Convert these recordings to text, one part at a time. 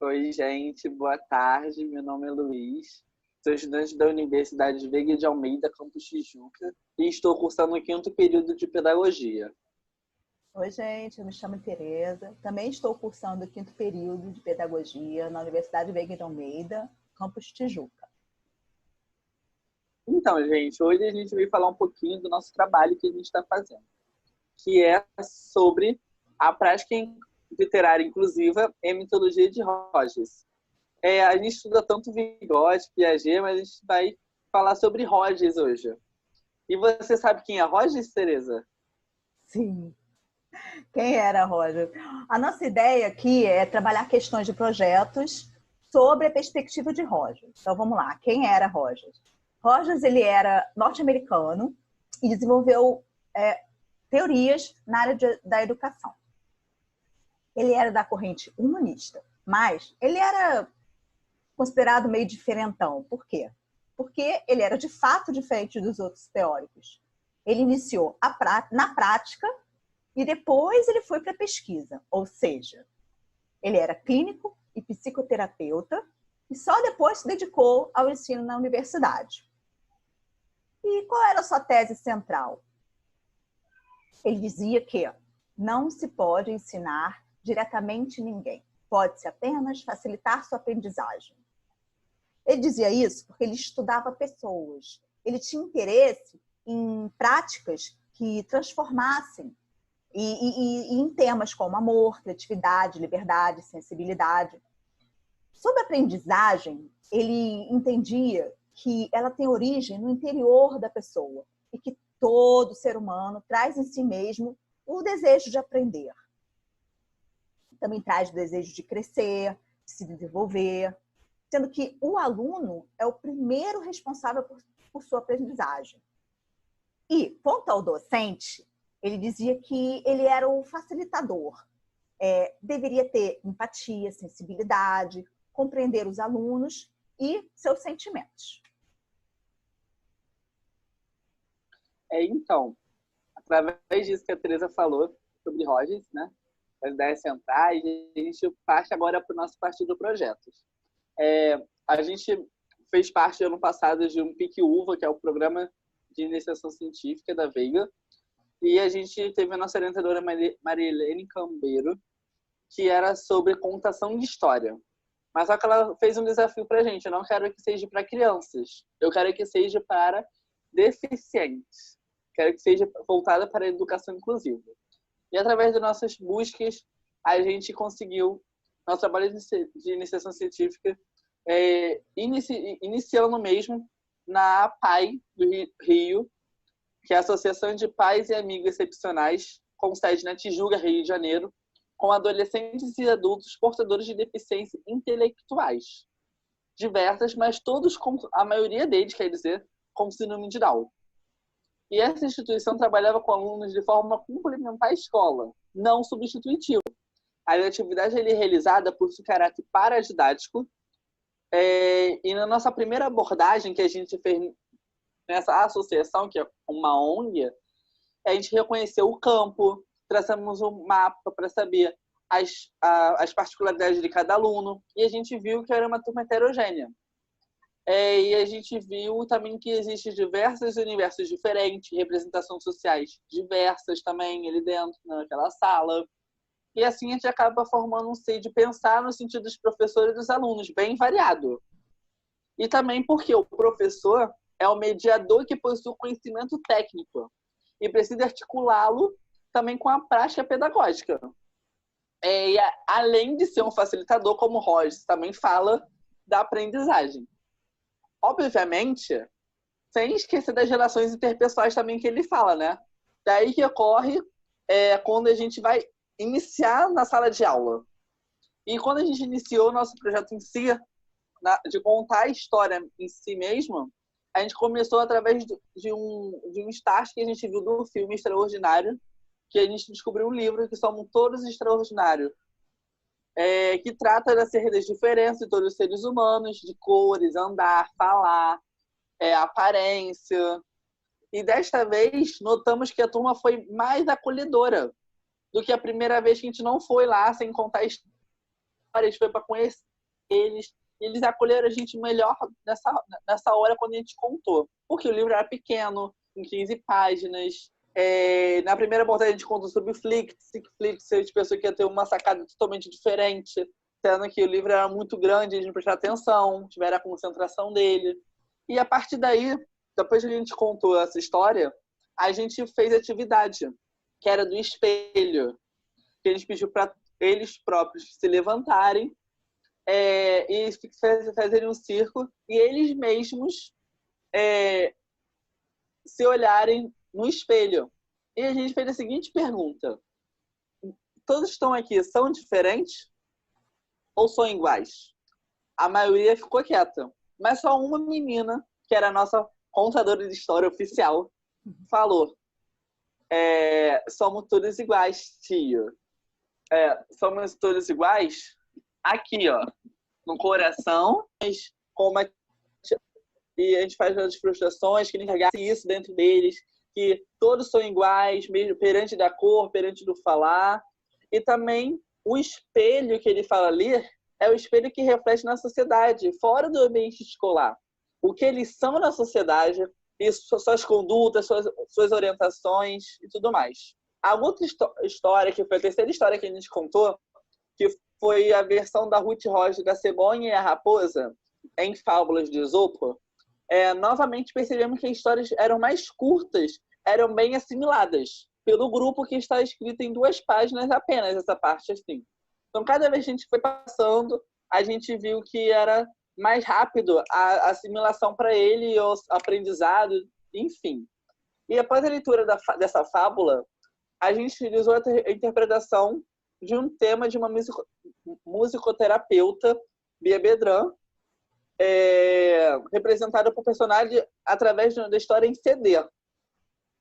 Oi, gente, boa tarde. Meu nome é Luiz, sou estudante da Universidade Veiga de Almeida, campus Tijuca, e estou cursando o quinto período de Pedagogia. Oi, gente, eu me chamo Tereza. Também estou cursando o quinto período de Pedagogia na Universidade Veiga de Almeida, campus Tijuca. Então, gente, hoje a gente veio falar um pouquinho do nosso trabalho que a gente está fazendo, que é sobre a prática literária inclusiva em mitologia de Rogers. A gente estuda tanto Vygotsky, Piaget, mas a gente vai falar sobre Rogers hoje. E você sabe quem é Rogers, Tereza? Sim. Quem era Roger? A nossa ideia aqui é trabalhar questões de projetos sobre a perspectiva de Rogers. Então, vamos lá. Quem era Rogers? Rogers, ele era norte-americano e desenvolveu teorias na área da educação. Ele era da corrente humanista, mas ele era considerado meio diferentão. Por quê? Porque ele era de fato diferente dos outros teóricos. Ele iniciou na prática e depois ele foi para a pesquisa. Ou seja, ele era clínico e psicoterapeuta e só depois se dedicou ao ensino na universidade. E qual era a sua tese central? Ele dizia que não se pode ensinar diretamente ninguém. Pode-se apenas facilitar sua aprendizagem. Ele dizia isso porque ele estudava pessoas. Ele tinha interesse em práticas que transformassem e em temas como amor, criatividade, liberdade, sensibilidade. Sobre a aprendizagem, ele entendia que ela tem origem no interior da pessoa e que todo ser humano traz em si mesmo o desejo de aprender. Também traz o desejo de crescer, de se desenvolver, sendo que o aluno é o primeiro responsável por sua aprendizagem. E, quanto ao docente, ele dizia que ele era o facilitador. Deveria ter empatia, sensibilidade, compreender os alunos e seus sentimentos. Então, através disso que a Tereza falou sobre Rogers, né, as ideias centrais, a gente parte agora para o nosso partido projetos. A gente fez parte, ano passado, de um PIC-UVA, que é o Programa de Iniciação Científica da Veiga, e a gente teve a nossa orientadora Marilene Cambeiro, que era sobre contação de história. Mas só que ela fez um desafio para a gente. Eu não quero que seja para crianças. Eu quero que seja para deficientes. Quero que seja voltada para a educação inclusiva. E através das nossas buscas, a gente conseguiu nosso trabalho de iniciação científica iniciando mesmo na APAI do Rio, que é a Associação de Pais e Amigos Excepcionais, com sede na Tijuca, Rio de Janeiro, com adolescentes e adultos portadores de deficiências intelectuais diversas, mas todos, a maioria deles, quer dizer, com síndrome de Down. E essa instituição trabalhava com alunos de forma complementar à escola, não substitutiva. A atividade é realizada por seu caráter paradidático, e na nossa primeira abordagem que a gente fez nessa associação, que é uma ONG, a gente reconheceu o campo, traçamos um mapa para saber as particularidades de cada aluno, e a gente viu que era uma turma heterogênea. E a gente viu também que existem diversos universos diferentes, representações sociais diversas também ali dentro, naquela sala. E assim a gente acaba formando um seio de pensar no sentido dos professores e dos alunos, bem variado. E também porque o professor é o mediador que possui o conhecimento técnico e precisa articulá-lo também com a prática pedagógica. E além de ser um facilitador, como o Rogers também fala da aprendizagem. Obviamente, sem esquecer das relações interpessoais também que ele fala, né? Daí que ocorre quando a gente vai iniciar na sala de aula. E quando a gente iniciou o nosso projeto em si, de contar a história em si mesmo, a gente começou através de um start que a gente viu do filme Extraordinário, que a gente descobriu um livro que somos todos extraordinários, que trata das diferenças de todos os seres humanos, de cores, andar, falar, aparência. E desta vez, notamos que a turma foi mais acolhedora do que a primeira vez que a gente não foi lá sem contar histórias, foi para conhecer, eles acolheram a gente melhor nessa hora quando a gente contou. Porque o livro era pequeno, em 15 páginas. Na primeira abordagem a gente contou sobre o Flix, que Flix a gente pensou que ia ter uma sacada totalmente diferente, sendo que o livro era muito grande, a gente não prestou atenção, tiveram a concentração dele. E a partir daí, depois que a gente contou essa história, a gente fez atividade, que era do espelho, que a gente pediu para eles próprios se levantarem e fazerem um círculo e eles mesmos se olharem no espelho. E a gente fez a seguinte pergunta: todos que estão aqui são diferentes ou são iguais? A maioria ficou quieta, mas só uma menina, que era a nossa contadora de história oficial, falou: somos todos iguais, tio. Somos todos iguais aqui, ó, no coração, mas como e a gente faz as frustrações, que ele enxergasse isso dentro deles, que todos são iguais, mesmo perante da cor, perante do falar. E também o espelho que ele fala ali é o espelho que reflete na sociedade, fora do ambiente escolar. O que eles são na sociedade, e suas condutas, suas orientações e tudo mais. A outra história, que foi a terceira história que a gente contou, que foi a versão da Ruth Rocha, da Cegonha e a Raposa, em Fábulas de Esopo, novamente percebemos que as histórias eram mais curtas, eram bem assimiladas pelo grupo, que está escrito em 2 páginas apenas, essa parte assim. Então, cada vez que a gente foi passando, a gente viu que era mais rápido a assimilação para ele, o aprendizado, enfim. E após a leitura dessa fábula, a gente utilizou a interpretação de um tema de uma musicoterapeuta, Bia Bedran, representada por personagem através da história em CD.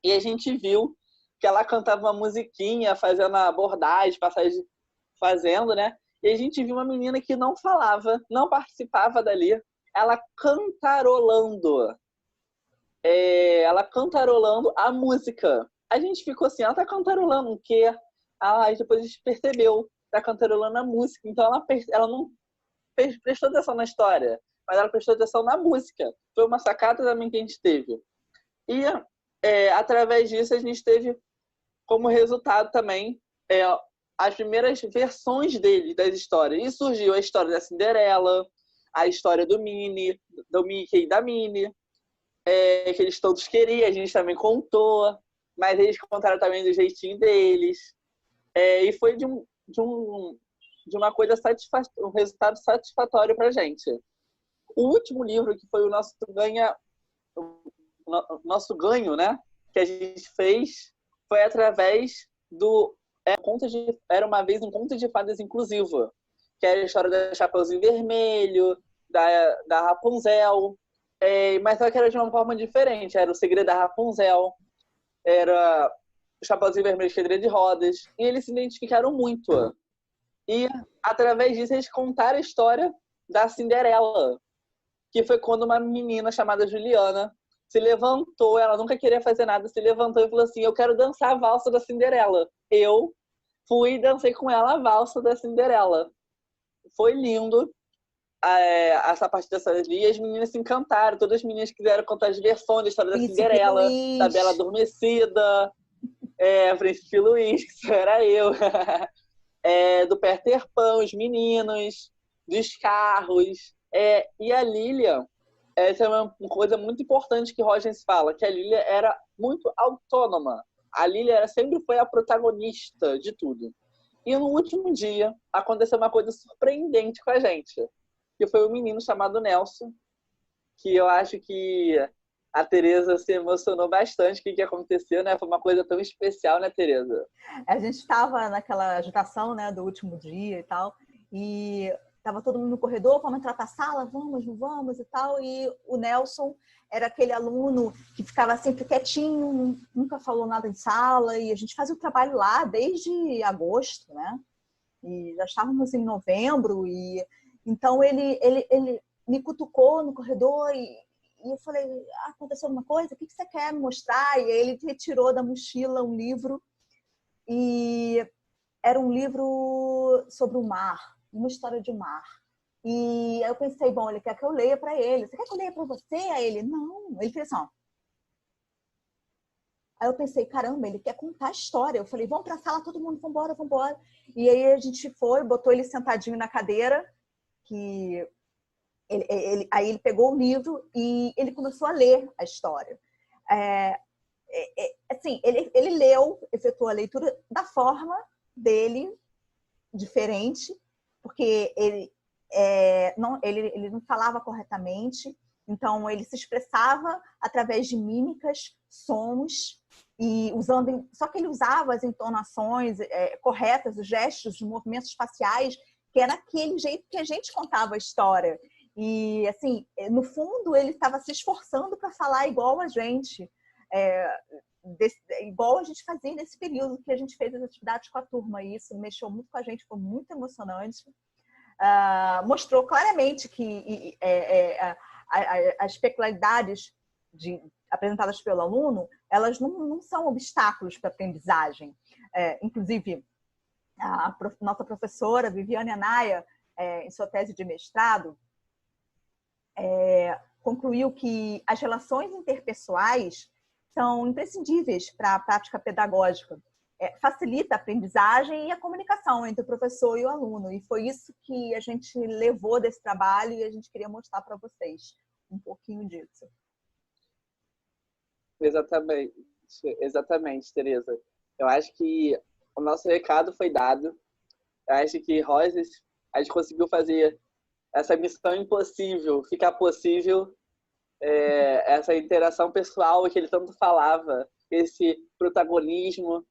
E a gente viu que ela cantava uma musiquinha, fazendo a abordagem, passagem, fazendo, né? E a gente viu uma menina que não falava, não participava dali, ela cantarolando. Ela cantarolando a música. A gente ficou assim, ela tá cantarolando o quê? Aí depois a gente percebeu, tá cantarolando a música. Então ela não prestou atenção na história, mas ela prestou atenção na música. Foi uma sacada também que a gente teve. E através disso a gente teve como resultado também as primeiras versões dele, das histórias. E surgiu a história da Cinderela, a história do Mickey e da Minnie, que eles todos queriam, a gente também contou, mas eles contaram também do jeitinho deles. E foi de uma coisa um resultado satisfatório pra gente. O último livro, que foi o nosso ganho, né, que a gente fez, foi através do Era uma vez um conto de fadas inclusivo, que era a história da Chapeuzinho Vermelho, da Rapunzel, mas só que era de uma forma diferente. Era o Segredo da Rapunzel, era o Chapeuzinho Vermelho, Cadeira de Rodas, e eles se identificaram muito. E através disso eles contaram a história da Cinderela, que foi quando uma menina chamada Juliana se levantou, ela nunca queria fazer nada, se levantou e falou assim: eu quero dançar a valsa da Cinderela. Eu fui e dancei com ela a valsa da Cinderela. Foi lindo essa parte dessa dia, e as meninas se encantaram, todas as meninas quiseram contar as versões da história da Cinderela, Luiz, da Bela Adormecida, Príncipe Luiz, que era eu, do Peter Pan, os meninos, dos carros, e a Lilia. Essa é uma coisa muito importante que Rogens fala, que a Lilia era muito autônoma. A Lilia sempre foi a protagonista de tudo. E no último dia, aconteceu uma coisa surpreendente com a gente, que foi um menino chamado Nelson, que eu acho que a Tereza se emocionou bastante com o que aconteceu, né? Foi uma coisa tão especial, né, Tereza? A gente estava naquela agitação, né, do último dia e tal, e estava todo mundo no corredor, vamos entrar para a sala, vamos, não vamos e tal. E o Nelson era aquele aluno que ficava sempre quietinho, nunca falou nada em sala. E a gente fazia o trabalho lá desde agosto, né? E já estávamos em novembro. E então ele me cutucou no corredor e eu falei: aconteceu alguma coisa? O que você quer me mostrar? E aí ele retirou da mochila um livro. E era um livro sobre o mar, uma história de mar. E eu pensei, bom, ele quer que eu leia para ele. Você quer que eu leia para você? Aí ele, não. Ele fez assim, ó. Aí eu pensei, caramba, ele quer contar a história. Eu falei, vamos para a sala, todo mundo, vambora, vambora. E aí a gente foi, botou ele sentadinho na cadeira, que aí ele pegou o livro e ele começou a ler a história. Assim, ele leu, efetuou a leitura da forma dele, diferente, porque ele não falava corretamente, então ele se expressava através de mímicas, sons, e só que ele usava as entonações corretas, os gestos, os movimentos faciais, que era aquele jeito que a gente contava a história. E, assim, no fundo, ele estava se esforçando para falar igual a gente, igual a gente fazia nesse período que a gente fez as atividades com a turma. E isso mexeu muito com a gente, foi muito emocionante. Mostrou claramente que as peculiaridades apresentadas pelo aluno, elas não são obstáculos para a aprendizagem. Inclusive, a nossa professora, Viviane Anaya, em sua tese de mestrado, concluiu que as relações interpessoais são imprescindíveis para a prática pedagógica. Facilita a aprendizagem e a comunicação entre o professor e o aluno. E foi isso que a gente levou desse trabalho e a gente queria mostrar para vocês um pouquinho disso. Exatamente, Tereza. Eu acho que o nosso recado foi dado. Eu acho que Roses, a gente conseguiu fazer essa missão impossível ficar possível, essa interação pessoal que ele tanto falava, esse protagonismo,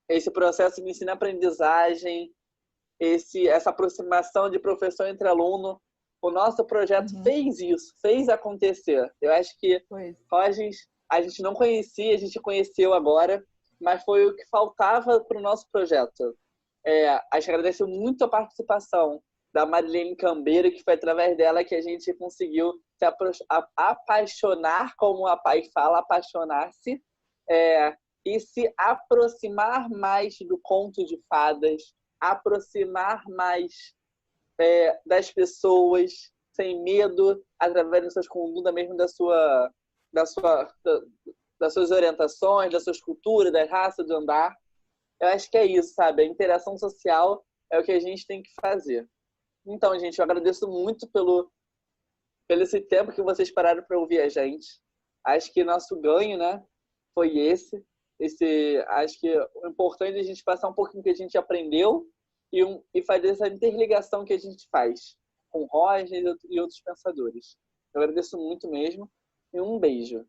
esse processo de ensino-aprendizagem, essa aproximação de professor entre aluno. O nosso projeto fez isso, fez acontecer. Eu acho que Roses, a gente não conhecia, a gente conheceu agora, mas foi o que faltava para o nosso projeto. A gente agradece muito a participação da Marilene Cambeiro, que foi através dela que a gente conseguiu se apaixonar, como a Pai fala, apaixonar-se, e se aproximar mais do conto de fadas, aproximar mais das pessoas, sem medo, através das suas condutas, mesmo das suas orientações, das suas culturas, das raças, do andar. Eu acho que é isso, sabe? A interação social é o que a gente tem que fazer. Então, gente, eu agradeço muito pelo esse tempo que vocês pararam para ouvir a gente. Acho que nosso ganho, né, foi esse. Acho que o importante é a gente passar um pouquinho que a gente aprendeu e fazer essa interligação que a gente faz com Roger e outros pensadores. Eu agradeço muito mesmo e um beijo.